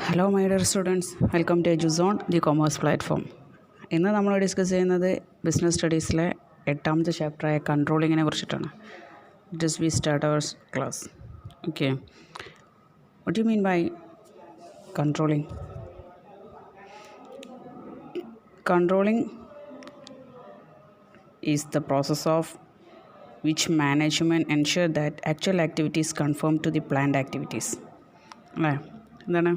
Hello my dear students, welcome to EduZone, the commerce platform. ഇന്ന് നമ്മൾ discuss ചെയ്യുന്നത് business സ്റ്റഡീസിലെ 8ാമത്തെ ചാപ്റ്ററായ കൺട്രോളിങ്ങിനെ കുറിച്ചിട്ടാണ്. Just we start our class. Okay, what you mean by controlling? Controlling is the process of which management ensure that actual activities conform to the planned activities. അല്ലേ? എന്താണ്?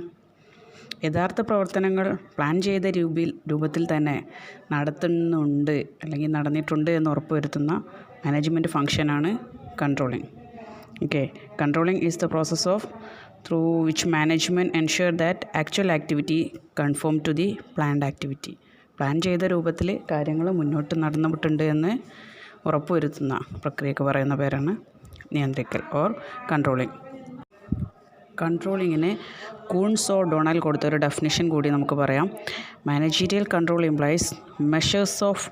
യഥാർത്ഥ പ്രവർത്തനങ്ങൾ പ്ലാൻ ചെയ്ത രൂപത്തിൽ തന്നെ നടത്തുന്നുണ്ട് അല്ലെങ്കിൽ നടന്നിട്ടുണ്ട് എന്ന് ഉറപ്പുവരുത്തുന്ന മാനേജ്മെൻറ്റ് ഫംഗ്ഷനാണ് controlling. Okay, controlling is the process of through which management ensure that actual activity conform to the planned activity. Plan ചെയ്ത രൂപത്തിൽ കാര്യങ്ങൾ മുന്നോട്ട് നടന്നിട്ടുണ്ട് എന്ന് ഉറപ്പുവരുത്തുന്ന പ്രക്രിയക്ക് പറയുന്ന പേരാണ് നിയന്ത്രിക്കൽ ഓർ കൺട്രോളിങ്. കൺട്രോളിങ്ങിന് കൂൺസ് ഓർ ഡൊണാൽ കൊടുത്തൊരു ഡെഫിനിഷൻ കൂടി നമുക്ക് പറയാം. Managerial control implies measures of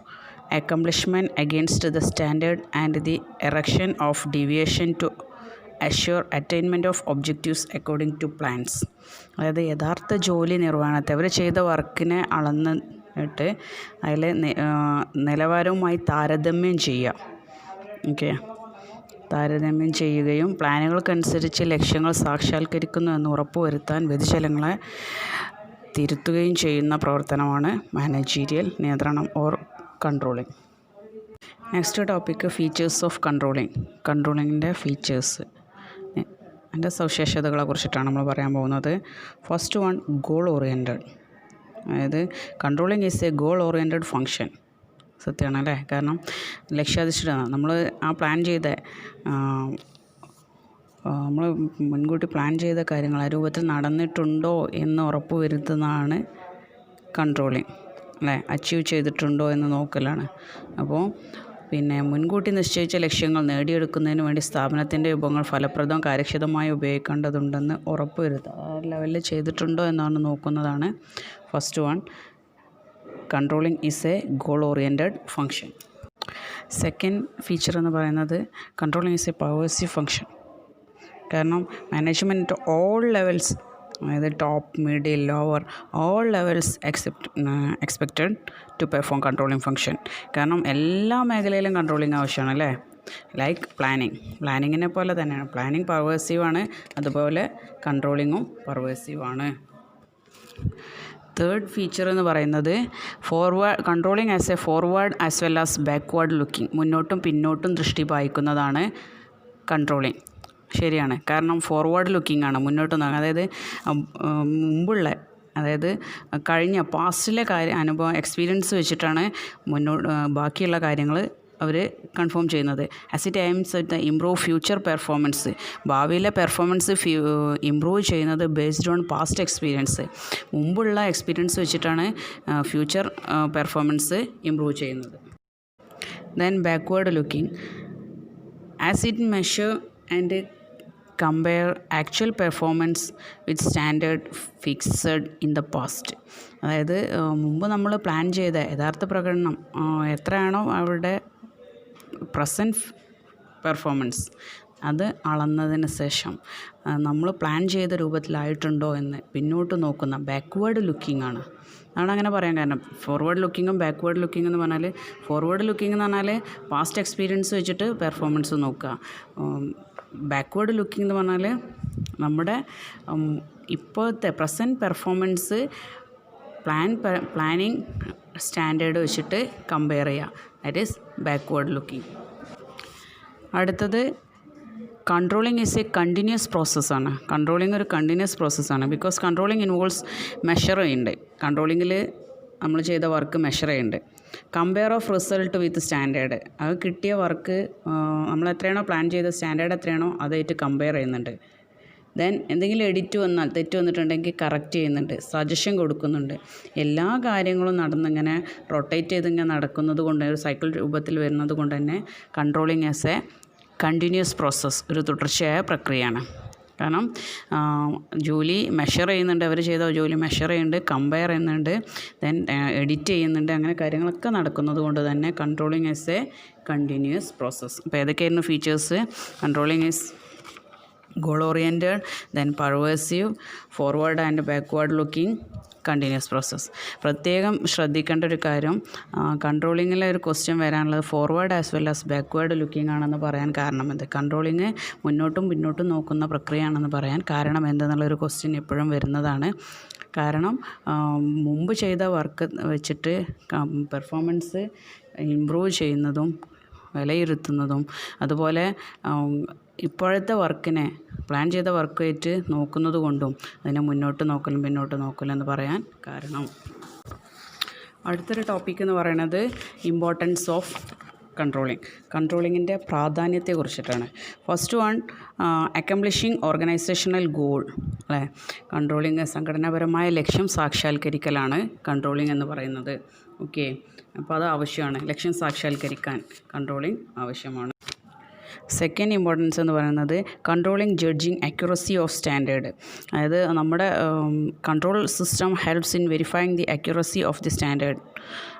accomplishment against the standard and the erection of deviation to assure attainment of objectives according to plans. അതായത് യഥാർത്ഥ ജോലി നിർവഹണത്തെ അവർ ചെയ്ത വർക്കിനെ അളന്നിട്ട് അതിൽ നിലവാരവുമായി താരതമ്യം ചെയ്യുക. ഓക്കെ, താരതമ്യം ചെയ്യുകയും പ്ലാനുകൾക്കനുസരിച്ച് ലക്ഷ്യങ്ങൾ സാക്ഷാത്കരിക്കുന്നു എന്ന് ഉറപ്പുവരുത്താൻ വ്യതിചലനങ്ങളെ തിരുത്തുകയും ചെയ്യുന്ന പ്രവർത്തനമാണ് മാനേജീരിയൽ നിയന്ത്രണം or controlling. Next topic features of controlling. കൺട്രോളിങ്ങിൻ്റെ ഫീച്ചേഴ്സ്, അതിൻ്റെ സവിശേഷതകളെ കുറിച്ചിട്ടാണ് നമ്മൾ പറയാൻ പോകുന്നത്. First one, goal oriented. അതായത് controlling is a goal oriented function. സത്യമാണ് അല്ലേ? കാരണം ലക്ഷ്യാധിഷ്ഠിതമാണ്. നമ്മൾ ആ പ്ലാൻ ചെയ്ത നമ്മൾ മുൻകൂട്ടി പ്ലാൻ ചെയ്ത കാര്യങ്ങൾ ആ രൂപത്തിൽ നടന്നിട്ടുണ്ടോ എന്ന് ഉറപ്പ് വരുത്തുന്നതാണ് കൺട്രോളിങ് അല്ലേ? അച്ചീവ് ചെയ്തിട്ടുണ്ടോ എന്ന് നോക്കലാണ്. അപ്പോൾ പിന്നെ മുൻകൂട്ടി നിശ്ചയിച്ച ലക്ഷ്യങ്ങൾ നേടിയെടുക്കുന്നതിന് വേണ്ടി സ്ഥാപനത്തിൻ്റെ വിഭവങ്ങൾ ഫലപ്രദവും കാര്യക്ഷമമായി ഉപയോഗിക്കേണ്ടതുണ്ടെന്ന് ഉറപ്പ് വരുത്തുക. ആ ലെവലിൽ ചെയ്തിട്ടുണ്ടോ എന്നാണ് നോക്കുന്നതാണ് first one. Controlling is a goal oriented function. Second feature എന്ന് പറയുന്നത് controlling is a pervasive function. കാരണം മാനേജ്മെൻറ്റ് ഓൾ ലെവൽസ്, അതായത് top, middle, lower, all levels expected to perform controlling function. കാരണം എല്ലാ മേഖലയിലും കൺട്രോളിങ് ആവശ്യമാണ് അല്ലേ? ലൈക്ക് പ്ലാനിങ്ങിനെ പോലെ തന്നെയാണ്. പ്ലാനിങ് പവേഴ്സീവാണ്, അതുപോലെ കൺട്രോളിങ്ങും പവേഴ്സീവാണ്. തേർഡ് ഫീച്ചർ എന്ന് പറയുന്നത് controlling as A forward as well as backward looking. മുന്നോട്ടും പിന്നോട്ടും ദൃഷ്ടി പായിക്കുന്നതാണ് കൺട്രോളിങ്. ശരിയാണ്, കാരണം ഫോർവേഡ് ലുക്കിംഗ് ആണ്, മുന്നോട്ട് നോക്കുക. അതായത് മുമ്പുള്ള, അതായത് കഴിഞ്ഞ പാസ്റ്റിലെ അനുഭവം, എക്സ്പീരിയൻസ് വെച്ചിട്ടാണ് ബാക്കിയുള്ള കാര്യങ്ങൾ അവർ കൺഫേം ചെയ്യുന്നത്. As it aims at the improve future performance. ഭാവിയിലെ പെർഫോമൻസ് ഇമ്പ്രൂവ് ചെയ്യുന്നത് ബേസ്ഡ് ഓൺ പാസ്റ്റ് എക്സ്പീരിയൻസ്. മുമ്പുള്ള എക്സ്പീരിയൻസ് വെച്ചിട്ടാണ് ഫ്യൂച്ചർ പെർഫോമൻസ് ഇമ്പ്രൂവ് ചെയ്യുന്നത്. Then backward looking. As it measure and compare actual performance with standard fixed in the past. അതായത് മുമ്പ് നമ്മൾ plan ചെയ്ത യഥാർത്ഥ പ്രകടനം എത്രയാണോ അവരുടെ പ്രസൻറ്റ് പെർഫോമൻസ്, അത് അളന്നതിന് ശേഷം നമ്മൾ പ്ലാൻ ചെയ്ത രൂപത്തിലായിട്ടുണ്ടോ എന്ന് പിന്നോട്ട് നോക്കുന്ന ബാക്ക്വേർഡ് ലുക്കിംഗ് ആണ്. അതാണ് അങ്ങനെ പറയാൻ കാരണം. ഫോർവേഡ് ലുക്കിങ്ങും ബാക്ക്വേർഡ് ലുക്കിംഗ് എന്ന് പറഞ്ഞാൽ, ഫോർവേഡ് ലുക്കിംഗ് എന്ന് പറഞ്ഞാൽ പാസ്റ്റ് എക്സ്പീരിയൻസ് വെച്ചിട്ട് പെർഫോമൻസ് നോക്കുക. ബാക്ക്വേർഡ് ലുക്കിംഗ് എന്ന് പറഞ്ഞാൽ നമ്മുടെ ഇപ്പോഴത്തെ പ്രസൻറ്റ് പെർഫോമൻസ് പ്ലാനിങ് സ്റ്റാൻഡേർഡ് വെച്ചിട്ട് കമ്പയർ ചെയ്യുക. That is backward looking. അടുത്തത് കൺട്രോളിങ് ഈസ് എ കണ്ടിന്യൂസ് പ്രോസസ്സാണ്. കൺട്രോളിങ് ഒരു കണ്ടിന്യൂസ് പ്രോസസ്സാണ്. ബിക്കോസ് കൺട്രോളിങ് ഇൻവോൾവ്സ് മെഷർ ചെയ്യുന്നുണ്ട്. കൺട്രോളിങ്ങിൽ നമ്മൾ ചെയ്ത വർക്ക് മെഷർ ചെയ്യുന്നുണ്ട്. Compare of result with standard. അത് കിട്ടിയ വർക്ക് നമ്മൾ എത്രയാണോ പ്ലാൻ ചെയ്ത സ്റ്റാൻഡേർഡ് എത്രയാണോ അതായിട്ട് കമ്പയർ ചെയ്യുന്നുണ്ട്. ദെൻ എന്തെങ്കിലും തെറ്റ് വന്നിട്ടുണ്ടെങ്കിൽ കറക്റ്റ് ചെയ്യുന്നുണ്ട്, സജഷൻ കൊടുക്കുന്നുണ്ട്. എല്ലാ കാര്യങ്ങളും നടന്നിങ്ങനെ റൊട്ടേറ്റ് ചെയ്തിങ്ങനെ നടക്കുന്നത് കൊണ്ട്, ഒരു സൈക്കിൾ രൂപത്തിൽ വരുന്നത് കൊണ്ട് തന്നെ controlling as a continuous process, ഒരു തുടർച്ചയായ പ്രക്രിയയാണ്. കാരണം ജോലി മെഷർ ചെയ്യുന്നുണ്ട്, അവർ ചെയ്ത ജോലി മെഷർ ചെയ്യുന്നുണ്ട്, കമ്പയർ ചെയ്യുന്നുണ്ട്, ദെൻ എഡിറ്റ് ചെയ്യുന്നുണ്ട്. അങ്ങനെ കാര്യങ്ങളൊക്കെ നടക്കുന്നത് കൊണ്ട് തന്നെ controlling as a continuous process. അപ്പോൾ ഏതൊക്കെയായിരുന്നു features? Controlling is goal oriented, then pervasive, forward and backward looking, continuous process. പ്രത്യേകം ശ്രദ്ധിക്കേണ്ട ഒരു കാര്യം, കൺട്രോളിങ്ങിലെ ഒരു ക്വസ്റ്റ്യൻ വരാനുള്ളത് forward as well as backward looking ആണെന്ന് പറയാൻ കാരണം എന്ത്? കൺട്രോളിങ് മുന്നോട്ടും പിന്നോട്ടും നോക്കുന്ന പ്രക്രിയയാണെന്ന് പറയാൻ കാരണം എന്തെന്നുള്ളൊരു ക്വസ്റ്റ്യൻ എപ്പോഴും വരുന്നതാണ്. കാരണം മുമ്പ് ചെയ്ത വർക്ക് വെച്ചിട്ട് പെർഫോമൻസ് ഇമ്പ്രൂവ് ചെയ്യുന്നതും വിലയിരുത്തുന്നതും അതുപോലെ ഇപ്പോഴത്തെ വർക്കിനെ പ്ലാൻ ചെയ്ത വർക്കായിട്ട് നോക്കുന്നത് കൊണ്ടും അതിനെ മുന്നോട്ട് നോക്കലും പിന്നോട്ട് നോക്കലും എന്ന് പറയാൻ കാരണം. അടുത്തൊരു ടോപ്പിക് എന്ന് പറയുന്നത് ഇമ്പോർട്ടൻസ് ഓഫ് കൺട്രോളിങ്ങിൻ്റെ പ്രാധാന്യത്തെക്കുറിച്ചിട്ടാണ്. First one, accomplishing organisational goal, അല്ലേ? കൺട്രോളിങ് സംഘടനാപരമായ ലക്ഷ്യം സാക്ഷാത്കരിക്കലാണ് കൺട്രോളിങ് എന്ന് പറയുന്നത്. ഓക്കെ, അപ്പോൾ അത് ആവശ്യമാണ്. ലക്ഷ്യം സാക്ഷാത്കരിക്കാൻ കൺട്രോളിങ് ആവശ്യമാണ്. സെക്കൻഡ് ഇമ്പോർട്ടൻസ് എന്ന് പറയുന്നത് controlling judging accuracy of standard. അതായത് നമ്മുടെ control system helps in verifying the accuracy of the standard.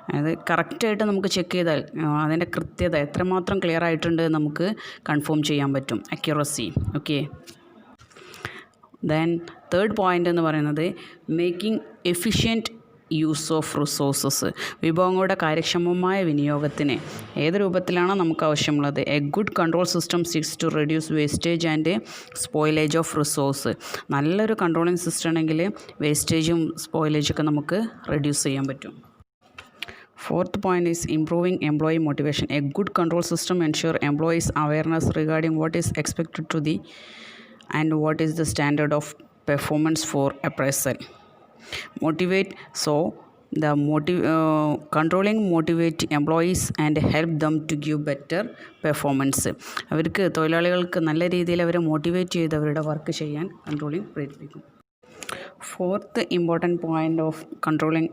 അതായത് കറക്റ്റായിട്ട് നമുക്ക് ചെക്ക് ചെയ്താൽ അതിൻ്റെ കൃത്യത എത്രമാത്രം ക്ലിയർ ആയിട്ടുണ്ട് നമുക്ക് കൺഫേം ചെയ്യാൻ പറ്റും, accuracy. Okay, then third point എന്ന് പറയുന്നത് making efficient use of resources. വിഭവങ്ങളുടെ കാര്യക്ഷമമായ വിനിയോഗത്തിന് ഏത് രൂപത്തിലാണോ നമുക്ക് ആവശ്യമുള്ളത്. A good control system seeks to reduce wastage and spoilage of resource. നല്ലൊരു കൺട്രോളിങ് സിസ്റ്റം ആണെങ്കിൽ വേസ്റ്റേജും സ്പോയിലേജൊക്കെ നമുക്ക് റെഡ്യൂസ് ചെയ്യാൻ പറ്റും. Fourth point is improving employee motivation. A good control system ensure employees awareness regarding what is expected to the and what is the standard of performance for appraisal. Motivate, so the controlling motivate employees and help them to give better performance. അവർക്ക് തൊഴിലാളികൾക്ക് നല്ല രീതിയിൽ അവരെ motivate ചെയ്ത് അവരുടെ work ചെയ്യാൻ controlling പ്രേരിപ്പിക്കും. Fourth important point of controlling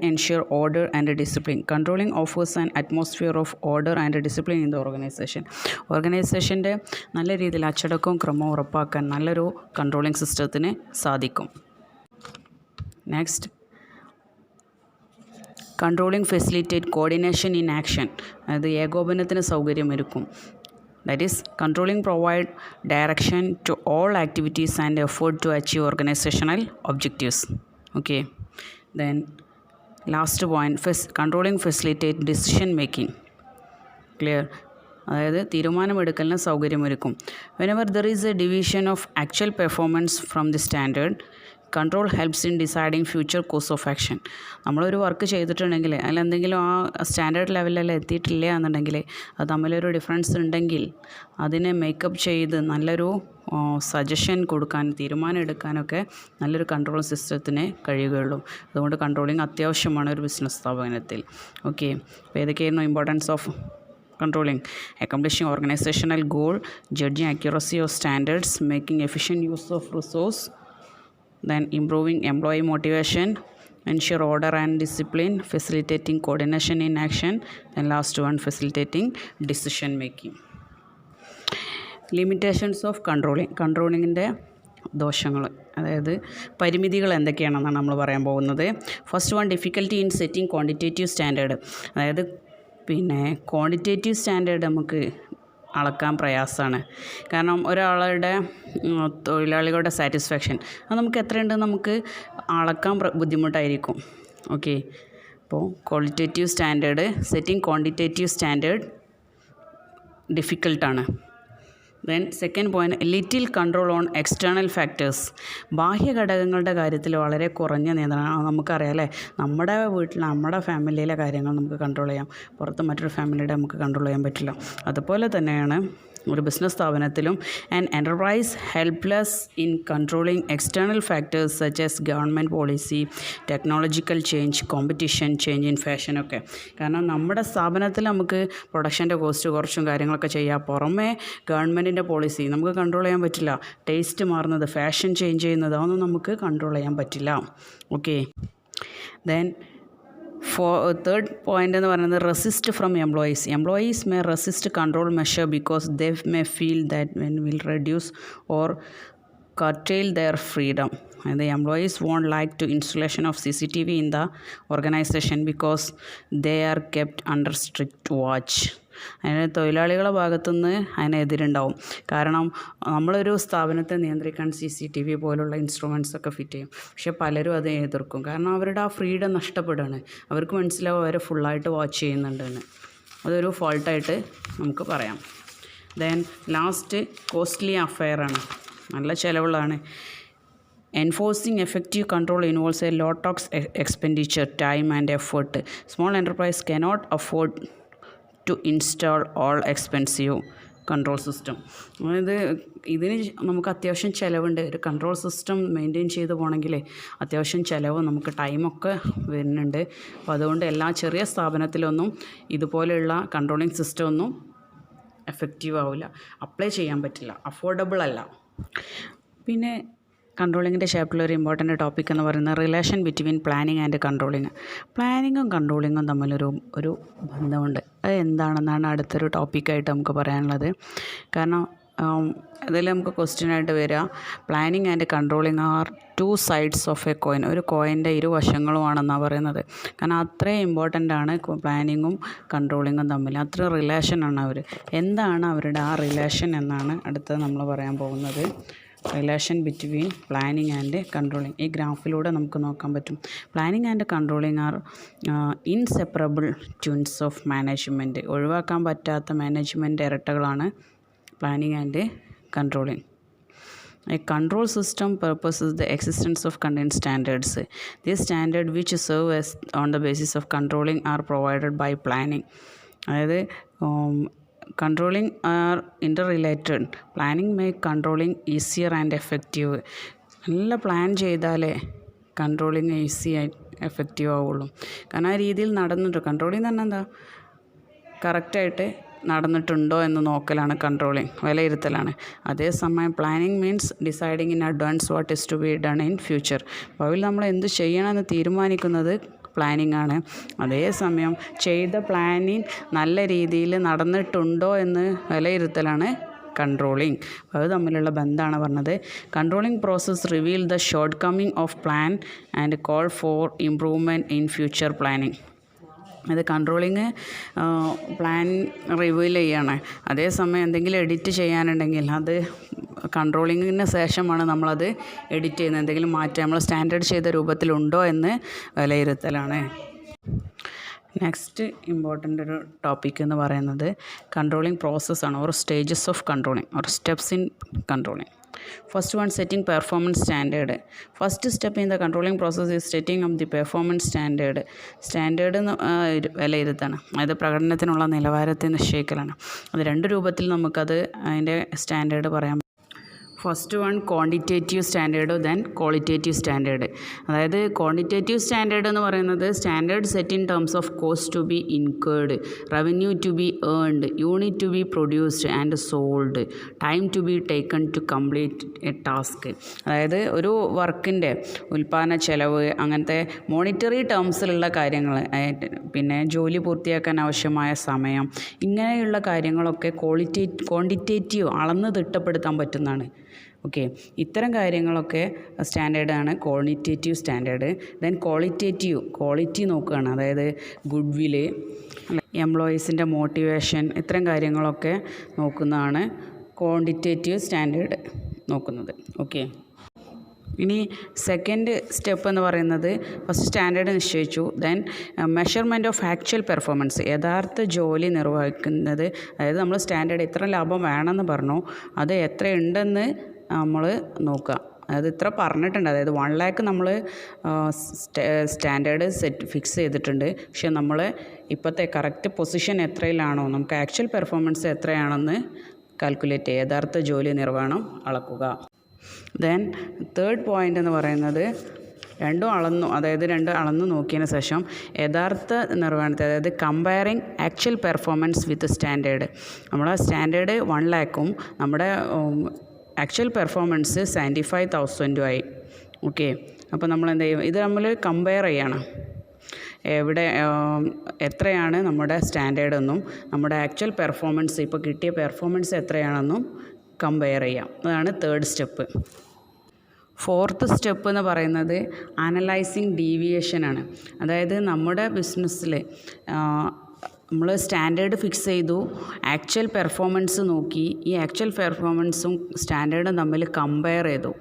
ensure order and discipline. Controlling offers an atmosphere of order and discipline in the organization. ഓർഗനൈസേഷൻ്റെ നല്ല രീതിയിൽ അച്ചടക്കവും ക്രമവും ഉറപ്പാക്കാൻ നല്ലൊരു കൺട്രോളിങ് സിസ്റ്റത്തിന് സാധിക്കും. Next, controlling facilitate coordination in action. അതായത് ഏകോപനത്തിന് സൗകര്യമൊരുക്കും. That is controlling provide direction to all activities and effort to achieve organisational objectives. Okay, then last point, controlling facilitate decision making. Clear? അതായത് തീരുമാനമെടുക്കലിന് സൗകര്യമൊരുക്കും. Whenever there is a division of actual performance from the standard, control helps in deciding future course of action. നമ്മളൊരു work ചെയ്തിട്ടുണ്ടെങ്കിൽ അതിലെന്തെങ്കിലും ആ standard ലെവലിൽ എത്തിയിട്ടില്ല എന്നുണ്ടെങ്കിൽ അത് തമ്മിലൊരു ഡിഫറൻസ് ഉണ്ടെങ്കിൽ അതിനെ മേക്കപ്പ് ചെയ്ത് നല്ലൊരു സജഷൻ കൊടുക്കാൻ, തീരുമാനം എടുക്കാനൊക്കെ നല്ലൊരു കൺട്രോൾ സിസ്റ്റത്തിന് കഴിയുകയുള്ളൂ. അതുകൊണ്ട് കൺട്രോളിങ് അത്യാവശ്യമാണ് ഒരു ബിസിനസ് സ്ഥാപനത്തിൽ. ഓക്കെ, അപ്പോൾ ഏതൊക്കെയായിരുന്നു importance of controlling? Accomplishing organizational goal, judging accuracy of standards, making efficient use of resource, then improving employee motivation, ensure order and discipline, facilitating coordination in action, and last one, facilitating decision making. Limitations of കൺട്രോളിങ്ങിൻ്റെ ദോഷങ്ങൾ, അതായത് പരിമിതികൾ എന്തൊക്കെയാണെന്നാണ് നമ്മൾ പറയാൻ പോകുന്നത്. First one, difficulty in setting quantitative standard. അതായത് quantitative standard നമുക്ക് അളക്കാൻ പ്രയാസമാണ്. കാരണം ഒരാളുടെ തൊഴിലാളികളുടെ സാറ്റിസ്ഫാക്ഷൻ അത് നമുക്ക് എത്രയുണ്ടെന്ന് നമുക്ക് അളക്കാൻ ബുദ്ധിമുട്ടായിരിക്കും. ഓക്കെ, അപ്പോൾ qualitative standard, setting quantitative standard ഡിഫിക്കൽട്ടാണ്. Then second point, little control on external factors. ബാഹ്യ ഘടകങ്ങളുടെ കാര്യത്തിൽ വളരെ കുറഞ്ഞ നിയന്ത്രണം. നമുക്കറിയാം അല്ലേ, നമ്മുടെ വീട്ടിൽ നമ്മുടെ ഫാമിലിയിലെ കാര്യങ്ങൾ നമുക്ക് കൺട്രോൾ ചെയ്യാം, പുറത്ത് മറ്റൊരു ഫാമിലിയുടെ നമുക്ക് കൺട്രോൾ ചെയ്യാൻ പറ്റില്ല. അതുപോലെ തന്നെയാണ് ഒരു ബിസിനസ് സ്ഥാപനത്തിലും. And enterprise helpless in controlling external factors such as government policy, technological change, competition, change in ഫാഷനൊക്കെ. കാരണം നമ്മുടെ സ്ഥാപനത്തിൽ നമുക്ക് പ്രൊഡക്ഷൻ്റെ കോസ്റ്റ് കുറച്ചും കാര്യങ്ങളൊക്കെ ചെയ്യാം, പുറമേ ഗവൺമെൻറ്റിൻ്റെ പോളിസി നമുക്ക് കൺട്രോൾ ചെയ്യാൻ പറ്റില്ല. ടേസ്റ്റ് മാറുന്നത്, ഫാഷൻ ചേഞ്ച് ചെയ്യുന്നത്, അതൊന്നും നമുക്ക് കൺട്രോൾ ചെയ്യാൻ പറ്റില്ല. ഓക്കെ, ദെൻ തേർഡ് പോയിൻ്റ് എന്ന് പറയുന്നത് resist from employees may resist control measure because they may feel that when will reduce or curtail their freedom. And the employees won't like to installation of CCTV in the organization because they are kept under strict watch. അതിന് തൊഴിലാളികളുടെ ഭാഗത്തുനിന്ന് അതിനെതിരുണ്ടാവും. കാരണം നമ്മളൊരു സ്ഥാപനത്തെ നിയന്ത്രിക്കാൻ CCTV പോലുള്ള instruments ഒക്കെ fit ചെയ്യും. പക്ഷേ പലരും അത് എതിർക്കും. കാരണം അവരുടെ ആ ഫ്രീഡം നഷ്ടപ്പെടുകയാണ്. അവർക്ക് മനസ്സിലാവും അവരെ ഫുള്ളായിട്ട് വാച്ച് ചെയ്യുന്നുണ്ടെന്ന്. അതൊരു ഫോൾട്ടായിട്ട് നമുക്ക് പറയാം. ദെൻ ലാസ്റ്റ് കോസ്റ്റ്ലി അഫെയറാണ്, നല്ല ചിലവുള്ളതാണ്. Enforcing effective control involves a lot of expenditure, time and effort. Small enterprise cannot afford to install all expensive control system. അതായത് ഇതിന് നമുക്ക് അത്യാവശ്യം ചിലവുണ്ട്. ഒരു കൺട്രോൾ സിസ്റ്റം മെയിൻറ്റെയിൻ ചെയ്ത് പോകണമെങ്കിൽ അത്യാവശ്യം ചിലവ്, നമുക്ക് ടൈമൊക്കെ വരുന്നുണ്ട്. അപ്പോൾ അതുകൊണ്ട് എല്ലാ ചെറിയ സ്ഥാപനത്തിലൊന്നും ഇതുപോലെയുള്ള കൺട്രോളിങ് സിസ്റ്റം ഒന്നും എഫക്റ്റീവ് ആവില്ല, അപ്ലൈ ചെയ്യാൻ പറ്റില്ല, അഫോർഡബിൾ അല്ല. പിന്നെ കൺട്രോളിങ്ങിൻ്റെ ചാപ്റ്ററിൽ ഒരു ഇമ്പോർട്ടൻ്റ് ടോപ്പിക് എന്ന് പറയുന്നത് relation between planning and controlling. പ്ലാനിങ്ങും കൺട്രോളിങ്ങും തമ്മിലൊരു ബന്ധമുണ്ട്. അത് എന്താണെന്നാണ് അടുത്തൊരു ടോപ്പിക്കായിട്ട് നമുക്ക് പറയാനുള്ളത്. കാരണം അതിൽ നമുക്ക് ക്വസ്റ്റ്യനായിട്ട് വരിക, planning and controlling are 2 sides of a coin. ഒരു കോയിൻ്റെ ഇരുവശങ്ങളുമാണെന്നാണ് പറയുന്നത്. കാരണം അത്രയും ഇമ്പോർട്ടൻ്റ് ആണ് പ്ലാനിങ്ങും കൺട്രോളിങ്ങും തമ്മിൽ, അത്ര റിലേഷനാണ് അവർ. എന്താണ് അവരുടെ ആ റിലേഷൻ എന്നാണ് അടുത്തത് നമ്മൾ പറയാൻ പോകുന്നത്. Relation between planning and controlling. ഈ ഗ്രാഫിലൂടെ നമുക്ക് നോക്കാൻ പറ്റും. Planning and controlling are inseparable twins of management. ഒഴിവാക്കാൻ പറ്റാത്ത മാനേജ്മെൻറ്റ് ഇരട്ടകളാണ് പ്ലാനിങ് ആൻഡ് കൺട്രോളിങ്. A control system purposes the existence of contained standards. These standards which serve as on the basis of controlling are provided by planning. അതായത് controlling are interrelated. Planning make controlling easier and effective. നല്ല plan ചെയ്താലേ controlling easy ആയി effective ആവുള്ളൂ. കാരണം ആ രീതിയിൽ നടന്നിട്ട്, controlling തന്നെ എന്താ, കറക്റ്റായിട്ട് നടന്നിട്ടുണ്ടോ എന്ന് നോക്കലാണ് കൺട്രോളിങ്, വിലയിരുത്തലാണ്. അതേസമയം planning means deciding in advance what is to be done in future. ഭാവിയിൽ നമ്മൾ എന്ത് ചെയ്യണമെന്ന് തീരുമാനിക്കുന്നത് പ്ലാനിങ് ആണ്. അതേസമയം ചെയ്ത പ്ലാനിങ് നല്ല രീതിയിൽ നടന്നിട്ടുണ്ടോ എന്ന് വിലയിരുത്തലാണ് കൺട്രോളിങ്. അത് തമ്മിലുള്ള ബന്ധമാണ് പറഞ്ഞത്. Controlling process reveal the short coming of plan and call for improvement in future planning. അത് കൺട്രോളിങ് പ്ലാൻ റിവീൽ ചെയ്യാണ്. അതേസമയം എന്തെങ്കിലും എഡിറ്റ് ചെയ്യാനുണ്ടെങ്കിൽ അത് കൺട്രോളിങ്ങിന് ശേഷമാണ് നമ്മളത് എഡിറ്റ് ചെയ്യുന്നത്. എന്തെങ്കിലും മാറ്റം നമ്മൾ സ്റ്റാൻഡേർഡ് ചെയ്ത രൂപത്തിലുണ്ടോ എന്ന് വിലയിരുത്തലാണ്. നെക്സ്റ്റ് ഇമ്പോർട്ടൻ്റ് ഒരു ടോപ്പിക് എന്ന് പറയുന്നത് കൺട്രോളിങ് പ്രോസസ്സാണ്, or stages of controlling or steps in controlling. First one, setting performance standard. First step in the controlling process is setting up the performance standard. Standard എന്ന് വിലയിരുത്താണ്, അതായത് പ്രകടനത്തിനുള്ള നിലവാരത്തെ നിശ്ചയിക്കലാണ്. അത് 2 രൂപത്തിൽ നമുക്കത് അതിൻ്റെ സ്റ്റാൻഡേർഡ് പറയാം. First one quantitative standard, then qualitative standard. അതായത് quantitative standard എന്ന് പറയുന്നത് standard set in terms of cost to be incurred, revenue to be earned, unit to be produced and sold, time to be taken to complete a task. അതായത് ഒരു വർക്കിൻ്റെ ഉൽപ്പാദന ചെലവ്, അങ്ങനത്തെ monetary ടേംസിലുള്ള കാര്യങ്ങൾ, പിന്നെ ജോലി പൂർത്തിയാക്കാൻ ആവശ്യമായ സമയം, ഇങ്ങനെയുള്ള കാര്യങ്ങളൊക്കെ ക്വാണ്ടിറ്റേറ്റീവ് അളന്ന് തിട്ടപ്പെടുത്താൻ പറ്റുന്നതാണ്. ഓക്കെ, ഇത്തരം കാര്യങ്ങളൊക്കെ സ്റ്റാൻഡേർഡാണ് ക്വാണ്ടിറ്റേറ്റീവ് സ്റ്റാൻഡേർഡ്. ദെൻ ക്വാളിറ്റി നോക്കുകയാണ്, അതായത് ഗുഡ് വില്ല്, എംപ്ലോയീസിൻ്റെ മോട്ടിവേഷൻ, ഇത്തരം കാര്യങ്ങളൊക്കെ നോക്കുന്നതാണ് ക്വാണ്ടിറ്റേറ്റീവ് സ്റ്റാൻഡേർഡ് നോക്കുന്നത്. ഓക്കെ, ഇനി സെക്കൻഡ് സ്റ്റെപ്പ് എന്ന് പറയുന്നത് ഫസ്റ്റ് സ്റ്റാൻഡേർഡ് നിശ്ചയിച്ചു, then measurement of actual performance, യഥാർത്ഥ ജോലി നിർവഹിക്കുന്നത്. അതായത് നമ്മൾ സ്റ്റാൻഡേർഡ് ഇത്ര ലാഭം വേണമെന്ന് പറഞ്ഞു, അത് എത്രയുണ്ടെന്ന് നമ്മൾ നോക്കുക. അതായത് ഇത്ര പറഞ്ഞിട്ടുണ്ട്, അതായത് 1 lakh നമ്മൾ സ്റ്റാൻഡേർഡ് ഫിക്സ് ചെയ്തിട്ടുണ്ട്. പക്ഷെ നമ്മൾ ഇപ്പോഴത്തെ കറക്റ്റ് പൊസിഷൻ എത്രയിലാണോ, നമുക്ക് ആക്ച്വൽ പെർഫോമൻസ് എത്രയാണെന്ന് കാൽക്കുലേറ്റ് ചെയ്യുക, യഥാർത്ഥ ജോലി നിർവഹണം അളക്കുക. ദെൻ തേർഡ് പോയിൻ്റ് എന്ന് പറയുന്നത് രണ്ടും അളന്നു നോക്കിയതിന് ശേഷം യഥാർത്ഥ നിർവഹണത്തെ, അതായത് comparing actual performance with standard. നമ്മുടെ സ്റ്റാൻഡേർഡ് 1 lakhും നമ്മുടെ ആക്ച്വൽ പെർഫോമൻസ് 75,000 ആയി. ഓക്കെ, അപ്പോൾ നമ്മൾ എന്ത് ചെയ്യും, ഇത് നമ്മൾ കമ്പയർ ചെയ്യണം. എവിടെ എത്രയാണ് നമ്മുടെ സ്റ്റാൻഡേർഡ് എന്നും നമ്മുടെ ആക്ച്വൽ പെർഫോമൻസ്, ഇപ്പോൾ കിട്ടിയ പെർഫോമൻസ് എത്രയാണെന്നും കമ്പയർ ചെയ്യാം. അതാണ് തേർഡ് സ്റ്റെപ്പ്. ഫോർത്ത് സ്റ്റെപ്പ് എന്ന് പറയുന്നത് അനലൈസിങ് ഡീവിയേഷനാണ്. അതായത് നമ്മുടെ ബിസിനസ്സിൽ നമ്മൾ സ്റ്റാൻഡേർഡ് ഫിക്സ് ചെയ്തു, ആക്ച്വൽ പെർഫോമൻസ് നോക്കി, ഈ ആക്ച്വൽ പെർഫോമൻസും സ്റ്റാൻഡേർഡും തമ്മിൽ കമ്പയർ ചെയ്തു.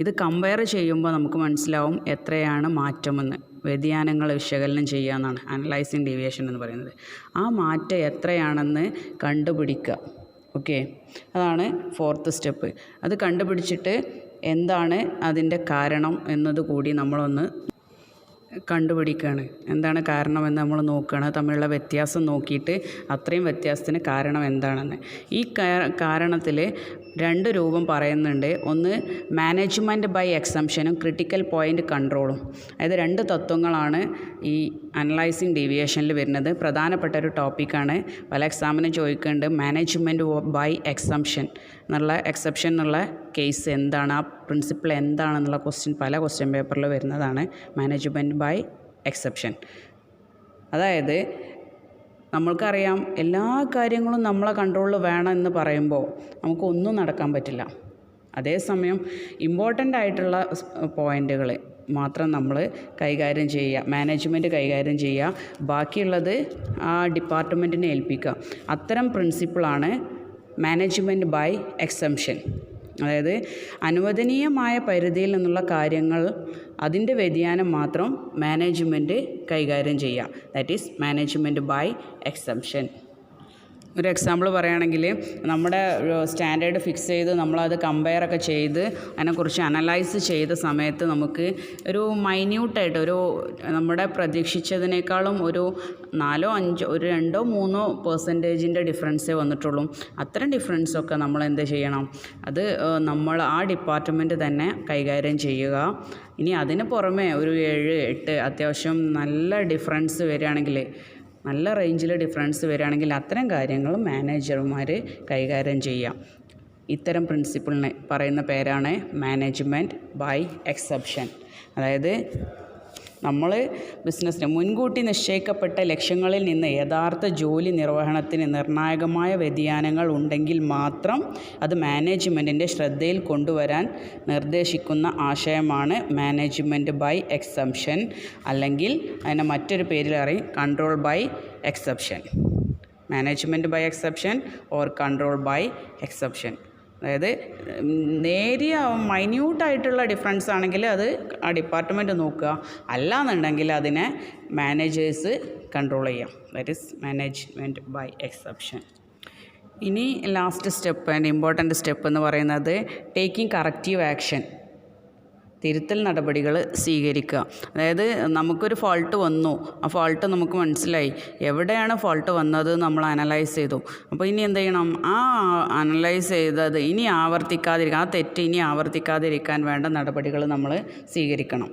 ഇത് കമ്പയർ ചെയ്യുമ്പോൾ നമുക്ക് മനസ്സിലാവും എത്രയാണ് മാറ്റമെന്ന്. വ്യതിയാനങ്ങൾ വിശകലനം ചെയ്യുക എന്നാണ് അനലൈസിങ് ഡീവിയേഷൻ എന്ന് പറയുന്നത്. ആ മാറ്റം എത്രയാണെന്ന് കണ്ടുപിടിക്കുക. ഓക്കെ, അതാണ് 4th സ്റ്റെപ്പ്. അത് കണ്ടുപിടിച്ചിട്ട് എന്താണ് അതിൻ്റെ കാരണം എന്നത് കൂടി നമ്മളൊന്ന് കണ്ടുപിടിക്കുകയാണ്. എന്താണ് കാരണമെന്ന് നമ്മൾ നോക്കുകയാണ്. തമ്മിലുള്ള വ്യത്യാസം നോക്കിയിട്ട് അത്രയും വ്യത്യാസത്തിന് കാരണം എന്താണെന്ന്. ഈ കാരണത്തിൽ 2 രൂപം പറയുന്നുണ്ട്. ഒന്ന് മാനേജ്മെൻറ്റ് ബൈ എക്സംഷനും ക്രിട്ടിക്കൽ പോയിൻ്റ് കൺട്രോളും. അതായത് 2 തത്വങ്ങളാണ് ഈ അനലൈസിങ് ഡീവിയേഷനിൽ വരുന്നത്. പ്രധാനപ്പെട്ട ഒരു ടോപ്പിക്കാണ്. പല എക്സാമിനും ചോദിക്കുന്നുണ്ട് മാനേജ്മെൻറ്റ് ബൈ എക്സംഷൻ എന്നുള്ള കേസ് എന്താണ്, ആ പ്രിൻസിപ്പിൾ എന്താണെന്നുള്ള പല ക്വസ്റ്റ്യൻ പേപ്പറിൽ വരുന്നതാണ് മാനേജ്മെൻറ്റ് ബൈ എക്സെപ്ഷൻ. അതായത് നമ്മൾക്കറിയാം എല്ലാ കാര്യങ്ങളും നമ്മളെ കൺട്രോളിൽ വേണം എന്ന് പറയുമ്പോൾ നമുക്കൊന്നും നടക്കാൻ പറ്റില്ല. അതേസമയം ഇമ്പോർട്ടൻ്റ് ആയിട്ടുള്ള പോയിൻ്റുകൾ മാത്രം നമ്മൾ കൈകാര്യം ചെയ്യുക, മാനേജ്മെൻറ്റ് കൈകാര്യം ചെയ്യുക, ബാക്കിയുള്ളത് ആ ഡിപ്പാർട്ട്മെൻറ്റിനെ ഏൽപ്പിക്കുക. അത്തരം പ്രിൻസിപ്പിളാണ് മാനേജ്മെൻറ്റ് ബൈ എക്സംഷൻ. അതായത് അനുവദനീയമായ പരിധിയിൽ നിന്നുള്ള കാര്യങ്ങൾ അതിൻ്റെ വ്യതിയാനം മാത്രം മാനേജ്മെൻറ്റ് കൈകാര്യം ചെയ്യുക. That is management by exception. ഒരു എക്സാമ്പിൾ പറയുകയാണെങ്കിൽ നമ്മുടെ സ്റ്റാൻഡേർഡ് ഫിക്സ് ചെയ്ത് നമ്മളത് കമ്പയറൊക്കെ ചെയ്ത് അതിനെക്കുറിച്ച് അനലൈസ് ചെയ്ത സമയത്ത് നമുക്ക് ഒരു മൈന്യൂട്ടായിട്ട് നമ്മുടെ പ്രതീക്ഷിച്ചതിനേക്കാളും ഒരു 2-3% ഡിഫറൻസേ വന്നിട്ടുള്ളൂ. അത്തരം ഡിഫറൻസൊക്കെ നമ്മൾ എന്ത് ചെയ്യണം, അത് നമ്മൾ ആ ഡിപ്പാർട്ട്മെൻറ്റ് തന്നെ കൈകാര്യം ചെയ്യുക. ഇനി അതിന് പുറമെ ഒരു 7-8 അത്യാവശ്യം നല്ല ഡിഫറൻസ് വരികയാണെങ്കിൽ, നല്ല റേഞ്ചിൽ ഡിഫറൻസ് വരികയാണെങ്കിൽ അത്തരം കാര്യങ്ങൾ മാനേജർമാർ കൈകാര്യം ചെയ്യാം. ഇത്തരം പ്രിൻസിപ്പിളിന് പറയുന്ന പേരാണ് മാനേജ്മെൻറ്റ് ബൈ എക്സെപ്ഷൻ. അതായത് നമ്മൾ ബിസിനസ്സിന് മുൻകൂട്ടി നിശ്ചയിക്കപ്പെട്ട ലക്ഷ്യങ്ങളിൽ നിന്ന് യഥാർത്ഥ ജോലി നിർവഹണത്തിന് നിർണായകമായ വ്യതിയാനങ്ങൾ ഉണ്ടെങ്കിൽ മാത്രം അത് മാനേജ്മെൻറ്റിൻ്റെ ശ്രദ്ധയിൽ കൊണ്ടുവരാൻ നിർദ്ദേശിക്കുന്ന ആശയമാണ് മാനേജ്മെൻറ്റ് ബൈ എക്സംഷൻ, അല്ലെങ്കിൽ അതിനെ മറ്റൊരു പേരിൽ അറിയും control by exception. Management by exception or control by exception. അതായത് നേരിയ മൈന്യൂട്ടായിട്ടുള്ള ഡിഫറൻസ് ആണെങ്കിൽ അത് ആ ഡിപ്പാർട്ട്മെൻറ്റ് നോക്കുക, അല്ലാന്നുണ്ടെങ്കിൽ അതിനെ മാനേജേഴ്സ് കൺട്രോൾ ചെയ്യാം. That is management by exception. ഇനി last step and important step എന്ന് പറയുന്നത് ടേക്കിംഗ് കറക്റ്റീവ് ആക്ഷൻ, തിരുത്തൽ നടപടികൾ സ്വീകരിക്കുക. അതായത് നമുക്കൊരു ഫോൾട്ട് വന്നു, ആ ഫോൾട്ട് നമുക്ക് മനസ്സിലായി, എവിടെയാണ് ഫോൾട്ട് വന്നത് നമ്മൾ അനലൈസ് ചെയ്തു. അപ്പോൾ ഇനി എന്ത് ചെയ്യണം, ആ അനലൈസ് ചെയ്തത് ഇനി ആവർത്തിക്കാതിരിക്കാൻ, ആ തെറ്റ് ഇനി ആവർത്തിക്കാതിരിക്കാൻ വേണ്ട നടപടികൾ നമ്മൾ സ്വീകരിക്കണം.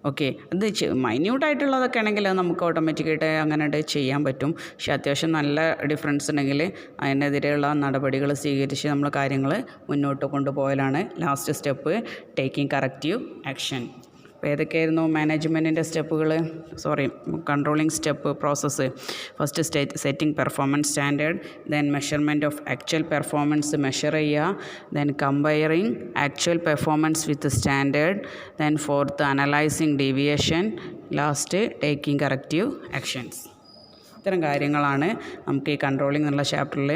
ഓക്കെ, അത് മൈന്യൂട്ടായിട്ടുള്ളതൊക്കെ ആണെങ്കിൽ അത് നമുക്ക് ഓട്ടോമാറ്റിക്കായിട്ട് അങ്ങനെ ചെയ്യാൻ പറ്റും. പക്ഷേ അത്യാവശ്യം നല്ല ഡിഫറൻസ് ഉണ്ടെങ്കിൽ അതിനെതിരെയുള്ള നടപടികൾ സ്വീകരിച്ച് നമ്മൾ കാര്യങ്ങൾ മുന്നോട്ട് കൊണ്ടുപോകലാണ് last step, taking corrective action. അപ്പോൾ ഏതൊക്കെയായിരുന്നു മാനേജ്മെൻറ്റിൻ്റെ സ്റ്റെപ്പുകൾ, controlling step process? First setting performance standard, then measurement of actual performance measure ചെയ്യുക, then comparing actual performance with standard, then 4th analysing deviation, last taking corrective actions. ഇത്തരം കാര്യങ്ങളാണ് നമുക്ക് ഈ controlling എന്നുള്ള ചാപ്റ്ററിൽ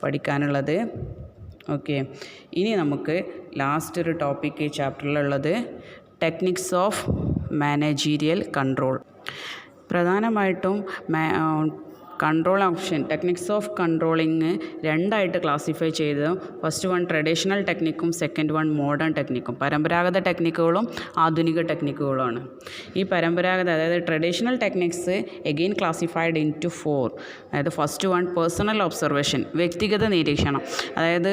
പഠിക്കാനുള്ളത്. ഓക്കെ, ഇനി നമുക്ക് ലാസ്റ്റ് ഒരു ടോപ്പിക്ക് ഈ ചാപ്റ്ററിലുള്ളത് ടെക്നിക്സ് ഓഫ് മാനേജീരിയൽ കൺട്രോൾ. പ്രധാനമായിട്ടും control option techniques of controlling 2ആയിട്ട് ക്ലാസിഫൈ ചെയ്ത്, ഫസ്റ്റ് വൺ ട്രഡീഷണൽ ടെക്നിക്കും സെക്കൻഡ് വൺ മോഡേൺ ടെക്നിക്കും. പരമ്പരാഗത ടെക്നിക്കുകളും ആധുനിക ടെക്നിക്കുകളുമാണ്. ഈ പരമ്പരാഗത, അതായത് traditional techniques again classified into 4. അതായത് ഫസ്റ്റ് വൺ പേഴ്സണൽ ഒബ്സർവേഷൻ, വ്യക്തിഗത നിരീക്ഷണം. അതായത്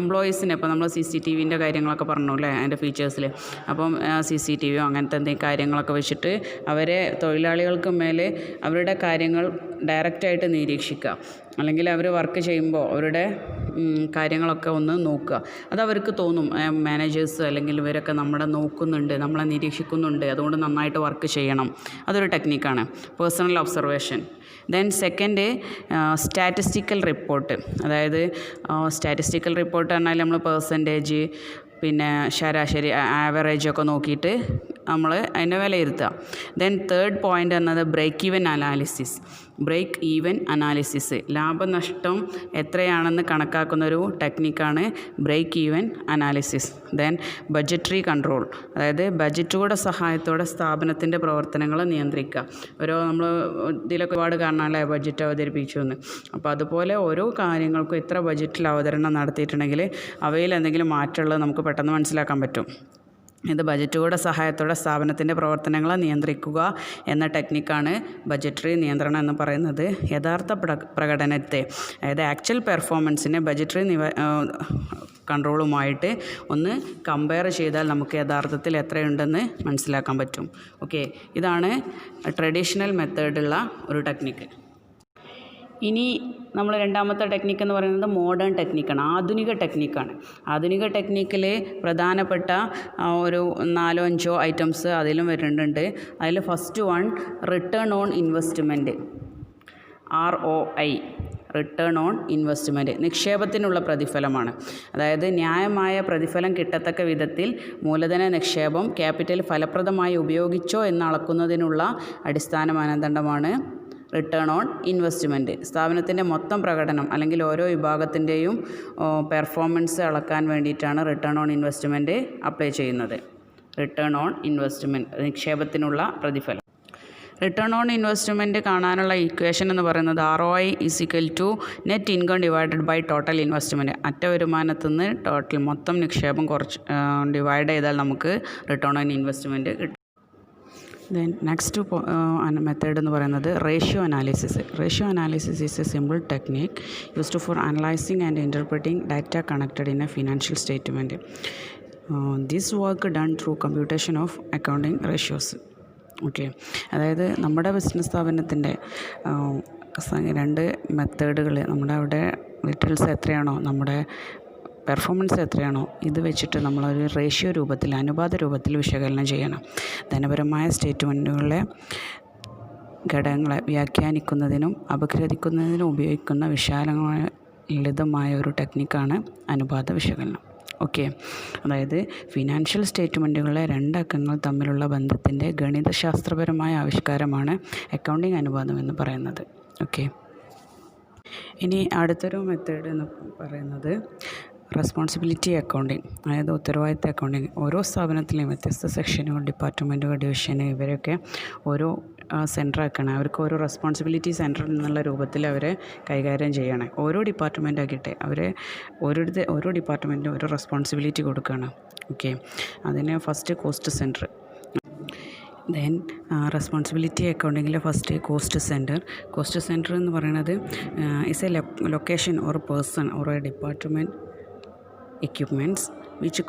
എംപ്ലോയീസിനെ, ഇപ്പോൾ നമ്മൾ CCTVൻ്റെ കാര്യങ്ങളൊക്കെ പറഞ്ഞു അല്ലേ അതിൻ്റെ ഫീച്ചേഴ്സിൽ. അപ്പം CCTV അങ്ങനത്തെ എന്തെങ്കിലും കാര്യങ്ങളൊക്കെ വെച്ചിട്ട് അവരെ തൊഴിലാളികൾക്ക് മേലെ അവരുടെ കാര്യങ്ങൾ ഡയറക്റ്റായിട്ട് നിരീക്ഷിക്കുക, അല്ലെങ്കിൽ അവർ വർക്ക് ചെയ്യുമ്പോൾ അവരുടെ കാര്യങ്ങളൊക്കെ ഒന്ന് നോക്കുക. അതവർക്ക് തോന്നും, മാനേജേഴ്സ് അല്ലെങ്കിൽ ഇവരൊക്കെ നമ്മളെ നോക്കുന്നുണ്ട്, നമ്മളെ നിരീക്ഷിക്കുന്നുണ്ട്, അതുകൊണ്ട് നന്നായിട്ട് വർക്ക് ചെയ്യണം. അതൊരു ടെക്നിക്കാണ്, personal observation. Then second statistical report. അതായത് സ്റ്റാറ്റിസ്റ്റിക്കൽ റിപ്പോർട്ട് പറഞ്ഞാൽ നമ്മൾ പെർസെൻറ്റേജ്, പിന്നെ ശരാശരി ആവറേജൊക്കെ നോക്കിയിട്ട് നമ്മൾ അതിനെ വിലയിരുത്തുക. ദെൻ തേർഡ് പോയിൻ്റ് എന്നത് break even analysis. Break even analysis ലാഭനഷ്ടം എത്രയാണെന്ന് കണക്കാക്കുന്ന ഒരു ടെക്നിക്കാണ് break even analysis. Then budgetary control, അതായത് ബഡ്ജറ്റുകളുടെ സഹായത്തോടെ സ്ഥാപനത്തിൻ്റെ പ്രവർത്തനങ്ങൾ നിയന്ത്രിക്കുക. നമ്മൾ ഇതിലൊക്കെ ഒരുപാട് കാണാനല്ലേ ബഡ്ജറ്റ് അവതരിപ്പിച്ചു എന്ന്. അപ്പോൾ അതുപോലെ ഓരോ കാര്യങ്ങൾക്കും ഇത്ര ബഡ്ജറ്റിൽ അവതരണം നടത്തിയിട്ടുണ്ടെങ്കിൽ അവയിൽ എന്തെങ്കിലും മാറ്റമുള്ളത് നമുക്ക് പെട്ടെന്ന് മനസ്സിലാക്കാൻ പറ്റും. ഇത് ബജറ്റുകളുടെ സഹായത്തോടെ സ്ഥാപനത്തിൻ്റെ പ്രവർത്തനങ്ങളെ നിയന്ത്രിക്കുക എന്ന ടെക്നിക്കാണ് ബജറ്ററി നിയന്ത്രണം എന്ന് പറയുന്നത്. യഥാർത്ഥ പ്രകടനത്തെ, അതായത് ആക്ച്വൽ പെർഫോമൻസിനെ ബജറ്ററി കൺട്രോളുമായിട്ട് ഒന്ന് കമ്പയർ ചെയ്താൽ നമുക്ക് യഥാർത്ഥത്തിൽ എത്രയുണ്ടെന്ന് മനസ്സിലാക്കാൻ പറ്റും. ഓക്കെ, ഇതാണ് ട്രഡീഷണൽ മെത്തേഡുള്ള ഒരു ടെക്നിക്ക്. ഇനി നമ്മൾ രണ്ടാമത്തെ ടെക്നിക്ക് എന്ന് പറയുന്നത് മോഡേൺ ടെക്നിക്കാണ്, ആധുനിക ടെക്നിക്കാണ്. ആധുനിക ടെക്നിക്കിൽ പ്രധാനപ്പെട്ട ഒരു 4-5 ഐറ്റംസ് അതിലും വരുന്നുണ്ട്. അതിൽ first one return on investment, ROI, return on investment, നിക്ഷേപത്തിനുള്ള പ്രതിഫലമാണ്. അതായത് ന്യായമായ പ്രതിഫലം കിട്ടത്തക്ക വിധത്തിൽ മൂലധന നിക്ഷേപം ക്യാപിറ്റൽ ഫലപ്രദമായി ഉപയോഗിച്ചോ എന്ന് അളക്കുന്നതിനുള്ള അടിസ്ഥാന മാനദണ്ഡമാണ് റിട്ടേൺ ഓൺ ഇൻവെസ്റ്റ്മെൻറ്റ്. സ്ഥാപനത്തിൻ്റെ മൊത്തം പ്രകടനം അല്ലെങ്കിൽ ഓരോ വിഭാഗത്തിൻ്റെയും പെർഫോമൻസ് അളക്കാൻ വേണ്ടിയിട്ടാണ് റിട്ടേൺ ഓൺ ഇൻവെസ്റ്റ്മെൻറ്റ് അപ്ലൈ ചെയ്യുന്നത്. റിട്ടേൺ ഓൺ ഇൻവെസ്റ്റ്മെൻറ്റ്, നിക്ഷേപത്തിനുള്ള പ്രതിഫലം. റിട്ടേൺ ഓൺ ഇൻവെസ്റ്റ്മെൻറ്റ് കാണാനുള്ള ഇക്വേഷൻ എന്ന് പറയുന്നത് ROI = net income divided by total investment. അറ്റ വരുമാനത്തിൽ നിന്ന് ടോട്ടൽ മൊത്തം നിക്ഷേപം ഡിവൈഡ് ചെയ്താൽ നമുക്ക് റിട്ടേൺ ഓൺ ഇൻവെസ്റ്റ്മെൻറ്റ് കിട്ടും. ദെൻ നെക്സ്റ്റ് മെത്തേഡ് എന്ന് പറയുന്നത് ratio analysis. Ratio analysis is a simple technique used for analysing and interpreting data connected in a financial statement. This work done through computation of accounting ratios. Okay, അതായത് നമ്മുടെ business സ്ഥാപനത്തിൻ്റെ 2 മെത്തേഡുകൾ, നമ്മുടെ അവിടെ details എത്രയാണോ, നമ്മുടെ performance എത്രയാണോ, ഇത് വെച്ചിട്ട് നമ്മളൊരു റേഷ്യോ രൂപത്തിൽ, അനുപാത രൂപത്തിൽ വിശകലനം ചെയ്യണം. ധനപരമായ സ്റ്റേറ്റ്മെൻറ്റുകളിലെ ഘടകങ്ങളെ വ്യാഖ്യാനിക്കുന്നതിനും അപഗ്രഥിക്കുന്നതിനും ഉപയോഗിക്കുന്ന വിശാലമായ ലളിതമായ ഒരു ടെക്നിക്കാണ് അനുപാത വിശകലനം. ഓക്കെ, അതായത് ഫിനാൻഷ്യൽ സ്റ്റേറ്റ്മെൻറ്റുകളിലെ 2 അക്കങ്ങൾ തമ്മിലുള്ള ബന്ധത്തിൻ്റെ ഗണിതശാസ്ത്രപരമായ ആവിഷ്കാരമാണ് അക്കൗണ്ടിങ് അനുപാതം എന്ന് പറയുന്നത്. ഓക്കെ, ഇനി അടുത്തൊരു മെത്തേഡ് എന്ന് പറയുന്നത് റെസ്പോൺസിബിലിറ്റി അക്കൗണ്ടിങ്, അതായത് ഉത്തരവാദിത്ത അക്കൗണ്ടിങ്. ഓരോ സ്ഥാപനത്തിലെയും വ്യത്യസ്ത സെക്ഷനുകൾ, ഡിപ്പാർട്ട്മെൻറ്റുകൾ, ഡിവിഷന്, ഇവരൊക്കെ ഓരോ സെൻറ്ററാക്കണം. അവർക്ക് ഓരോ റെസ്പോൺസിബിലിറ്റി സെൻറ്റർ എന്നുള്ള രൂപത്തിൽ അവരെ കൈകാര്യം ചെയ്യണം. ഓരോ ഡിപ്പാർട്ട്മെൻറ്റാക്കിയിട്ട് അവരെ ഓരോ ഡിപ്പാർട്ട്മെൻറ്റിനും ഓരോ റെസ്പോൺസിബിലിറ്റി കൊടുക്കുകയാണ്. ഓക്കെ, അതിന് first cost centre. Then responsibility അക്കൗണ്ടിങ്ങിലെ first cost centre. Cost centre എന്ന് പറയുന്നത് is a location or person or a department equipments which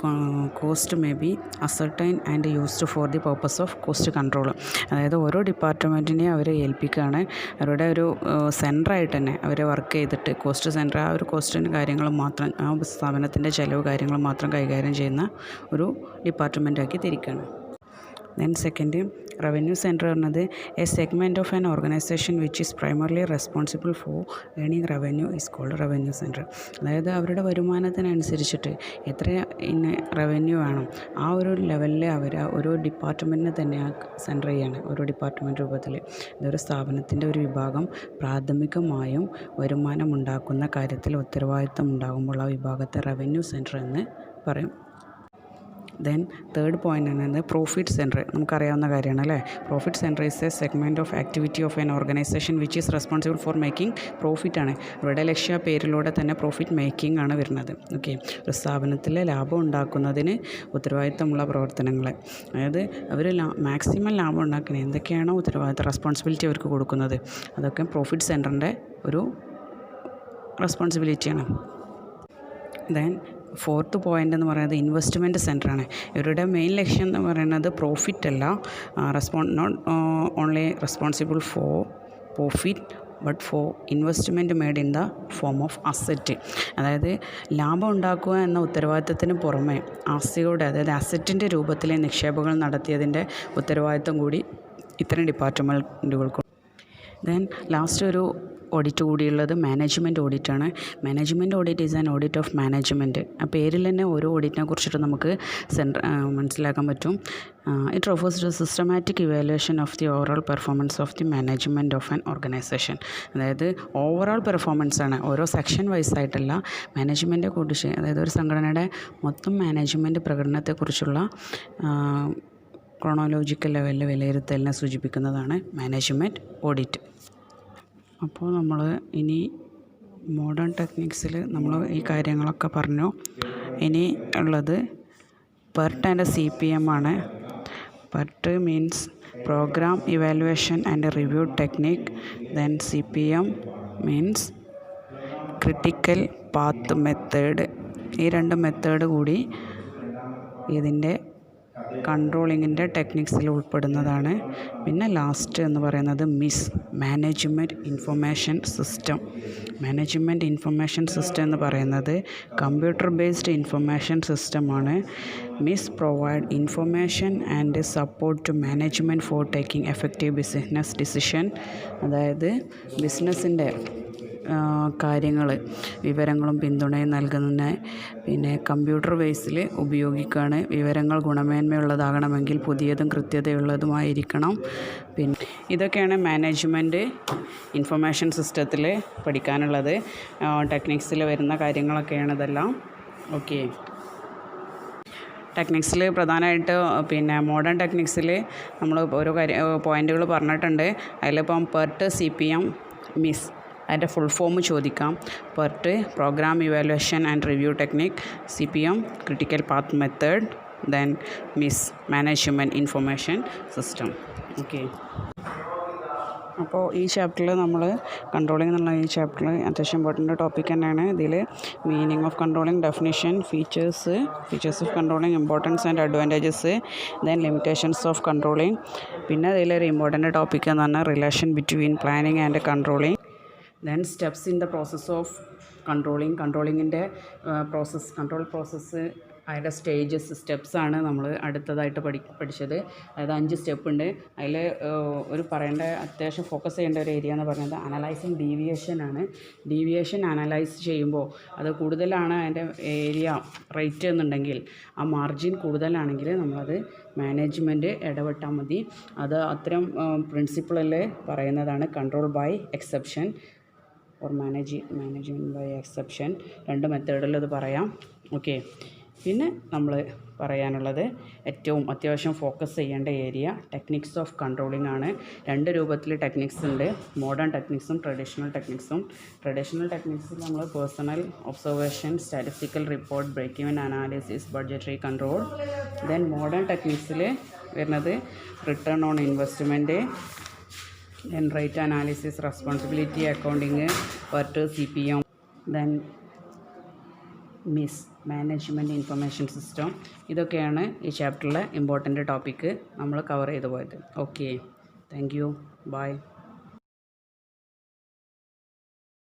cost may be ascertained and used for the purpose of cost control. അതായത് ഓരോ ഡിപ്പാർട്ട്മെൻറ്റിനെ അവരെ ഏൽപ്പിക്കുകയാണ്, അവരുടെ ഒരു സെൻറ്ററായിട്ട് തന്നെ അവരെ വർക്ക് ചെയ്തിട്ട് കോസ്റ്റ് സെൻറ്റർ ആ ഒരു കോസ്റ്റിൻ്റെ കാര്യങ്ങൾ മാത്രം, ആ സ്ഥാപനത്തിൻ്റെ ചിലവ് കാര്യങ്ങൾ മാത്രം കൈകാര്യം ചെയ്യുന്ന ഒരു ഡിപ്പാർട്ട്മെൻറ്റാക്കി തിരിക്കുകയാണ്. ദെൻ സെക്കൻഡ് റവന്യൂ സെൻറ്റർ എന്നത് a segment of an organisation which is primarily responsible for earning revenue is called revenue centre. അതായത് അവരുടെ വരുമാനത്തിനനുസരിച്ചിട്ട് എത്ര റവന്യൂ വേണം ആ ഒരു ലെവലിൽ അവർ ഓരോ ഡിപ്പാർട്ട്മെൻറ്റിനെ തന്നെ സെൻറ്റർ ചെയ്യാണ്, ഓരോ ഡിപ്പാർട്ട്മെൻറ്റ് രൂപത്തിൽ. ഇതൊരു സ്ഥാപനത്തിൻ്റെ ഒരു വിഭാഗം പ്രാഥമികമായും വരുമാനം ഉണ്ടാക്കുന്ന കാര്യത്തിൽ ഉത്തരവാദിത്തം ഉണ്ടാകുമ്പോൾ ആ വിഭാഗത്തെ റവന്യൂ സെൻറ്റർ എന്ന് പറയും. ദെൻ തേർഡ് പോയിൻ്റ് എന്നത് പ്രോഫിറ്റ് സെൻറ്റർ. നമുക്കറിയാവുന്ന കാര്യമാണ് അല്ലേ. Profit centre is A segment of activity of an organisation which is responsible for making profit ആണ്. ഇവിടെ ലക്ഷ്യ പേരിലൂടെ തന്നെ പ്രോഫിറ്റ് മേക്കിംഗ് ആണ് വരുന്നത്. ഓക്കെ, ഒരു സ്ഥാപനത്തിലെ ലാഭം ഉണ്ടാക്കുന്നതിന് ഉത്തരവാദിത്തമുള്ള പ്രവർത്തനങ്ങൾ, അതായത് അവർ മാക്സിമം ലാഭം ഉണ്ടാക്കുന്ന എന്തൊക്കെയാണോ ഉത്തരവാദിത്തം റെസ്പോൺസിബിലിറ്റി അവർക്ക് കൊടുക്കുന്നത്, അതൊക്കെ പ്രോഫിറ്റ് സെൻറ്ററിൻ്റെ ഒരു റെസ്പോൺസിബിലിറ്റിയാണ്. ദെൻ ഫോർത്ത് പോയിൻ്റ് എന്ന് പറയുന്നത് ഇൻവെസ്റ്റ്മെൻറ്റ് സെൻറ്ററാണ്. ഇവരുടെ മെയിൻ ലക്ഷ്യം എന്ന് പറയുന്നത് പ്രോഫിറ്റ് അല്ല, not only responsible for profit but for investment made in the form of asset. അതായത് ലാഭം ഉണ്ടാക്കുക എന്ന ഉത്തരവാദിത്തത്തിന് പുറമെ ആസ്തികളുടെ, അതായത് അസറ്റിൻ്റെ രൂപത്തിലെ നിക്ഷേപങ്ങൾ നടത്തിയതിൻ്റെ ഉത്തരവാദിത്തം കൂടി ഇത്തരം ഡിപ്പാർട്ട്മെൻറ്റുകൾക്കും. ദെൻ ലാസ്റ്റ് ഒരു ഓഡിറ്റ് കൂടിയുള്ളത് മാനേജ്മെൻറ്റ് ഓഡിറ്റാണ്. Management audit is an audit of management. ആ പേരിൽ തന്നെ ഓരോ ഓഡിറ്റിനെ കുറിച്ചിട്ട് നമുക്ക് മനസ്സിലാക്കാൻ പറ്റും. It refers to systematic evaluation of the overall performance of the management of an organisation. അതായത് ഓവറോൾ പെർഫോമൻസ് ആണ്, ഓരോ സെക്ഷൻ വൈസ് ആയിട്ടല്ല, മാനേജ്മെൻറ്റിനെ കുറിച്ച്, അതായത് ഒരു സംഘടനയുടെ മൊത്തം മാനേജ്മെൻറ്റ് പ്രകടനത്തെക്കുറിച്ചുള്ള ക്രോണോളജിക്കൽ ലെവലിൽ വിലയിരുത്തലിനെ സൂചിപ്പിക്കുന്നതാണ് മാനേജ്മെൻറ്റ് ഓഡിറ്റ്. അപ്പോൾ നമ്മൾ ഇനി മോഡേൺ ടെക്നിക്സിൽ നമ്മൾ ഈ കാര്യങ്ങളൊക്കെ പറഞ്ഞു. ഇനി ഉള്ളത് PERT ആൻഡ് CPM ആണ്. PERT means programme evaluation and review technique. Then CPM means critical path method. ഈ രണ്ട് മെത്തേഡ് കൂടി ഇതിൻ്റെ കൺട്രോളിങ്ങിൻ്റെ ടെക്നിക്സിൽ ഉൾപ്പെടുന്നതാണ്. പിന്നെ ലാസ്റ്റ് എന്ന് പറയുന്നത് management information system. Management information system എന്ന് പറയുന്നത് കമ്പ്യൂട്ടർ ബേസ്ഡ് ഇൻഫർമേഷൻ സിസ്റ്റമാണ്. Provide information and support to management for taking effective business decision. അതായത് ബിസിനസ്സിൻ്റെ കാര്യങ്ങൾ, വിവരങ്ങളും പിന്തുണയും നൽകുന്ന, പിന്നെ കമ്പ്യൂട്ടർ ബേസിൽ ഉപയോഗിക്കുകയാണ്. വിവരങ്ങൾ ഗുണമേന്മയുള്ളതാകണമെങ്കിൽ പുതിയതും കൃത്യതയുള്ളതുമായിരിക്കണം. പിന്നെ ഇതൊക്കെയാണ് മാനേജ്മെൻറ്റ് ഇൻഫർമേഷൻ സിസ്റ്റത്തിൽ പഠിക്കാനുള്ളത്. ടെക്നിക്സിൽ വരുന്ന കാര്യങ്ങളൊക്കെയാണ് ഇതെല്ലാം. ഓക്കെ, ടെക്നിക്സിൽ പ്രധാനമായിട്ട് പിന്നെ മോഡേൺ ടെക്നിക്സിൽ നമ്മൾ ഓരോ പോയിൻറ്റുകൾ പറഞ്ഞിട്ടുണ്ട്. അതിലിപ്പം PERT, CPM, അതിൻ്റെ ഫുൾ ഫോം ചോദിക്കാം. PERT programme evaluation and review technique, CPM critical path method, then management information system. Okay, അപ്പോൾ ഈ ചാപ്റ്ററിൽ നമ്മൾ കൺട്രോളിംഗ് എന്നുള്ള ഈ ചാപ്റ്ററിൽ അത്യാവശ്യം ഇമ്പോർട്ടൻ്റ് ടോപ്പിക് തന്നെയാണ്. ഇതിൽ meaning of controlling, definition, features of controlling, importance and advantages, then limitations of controlling. പിന്നെ ഇതിലൊരു ഇമ്പോർട്ടൻ്റ് ടോപ്പിക് എന്ന് പറഞ്ഞാൽ relation between planning and controlling. Then steps in the process of കൺട്രോളിങ്ങിൻ്റെ കൺട്രോൾ പ്രോസസ്സ്, അതിൻ്റെ സ്റ്റെപ്സാണ് നമ്മൾ അടുത്തതായിട്ട് പഠിച്ചത്. അതായത് 5 സ്റ്റെപ്പ് ഉണ്ട്. അതിൽ അത്യാവശ്യം ഫോക്കസ് ചെയ്യേണ്ട ഒരു ഏരിയ എന്ന് പറയുന്നത് അനലൈസിങ് ഡീവിയേഷനാണ്. ഡീവിയേഷൻ അനലൈസ് ചെയ്യുമ്പോൾ അത് കൂടുതലാണ് അതിൻ്റെ ഏരിയ റേറ്റ് എന്നുണ്ടെങ്കിൽ, ആ മാർജിൻ കൂടുതലാണെങ്കിൽ നമ്മളത് മാനേജ്മെൻറ്റ് ഇടപെട്ടാൽ മതി. അത് അത്തരം പ്രിൻസിപ്പിളിൽ പറയുന്നതാണ് control by exception or management by exception. 2 മെത്തേഡിൽ ഇത് പറയാം. ഓക്കെ, പിന്നെ നമ്മൾ പറയാനുള്ളത് ഏറ്റവും അത്യാവശ്യം ഫോക്കസ് ചെയ്യേണ്ട ഏരിയ ടെക്നിക്സ് ഓഫ് കൺട്രോളിംഗ് ആണ്. 2 രൂപത്തിൽ ടെക്നിക്സ് ഉണ്ട്, മോഡേൺ ടെക്നിക്സും ട്രഡീഷണൽ ടെക്നിക്സും. ട്രഡീഷണൽ ടെക്നിക്സിൽ നമ്മൾ personal observation, statistical report, break even analysis, budgetary control. Then modern ടെക്നിക്സിൽ വരുന്നത് return on investment, then rate analysis, responsibility accounting, PERT, CPM, then management information system. ഇതൊക്കെയാണ് ഈ ചാപ്റ്ററിലെ ഇമ്പോർട്ടൻ്റ് ടോപ്പിക്ക് നമ്മൾ കവർ ചെയ്തു പോയത്. Okay, thank you, by.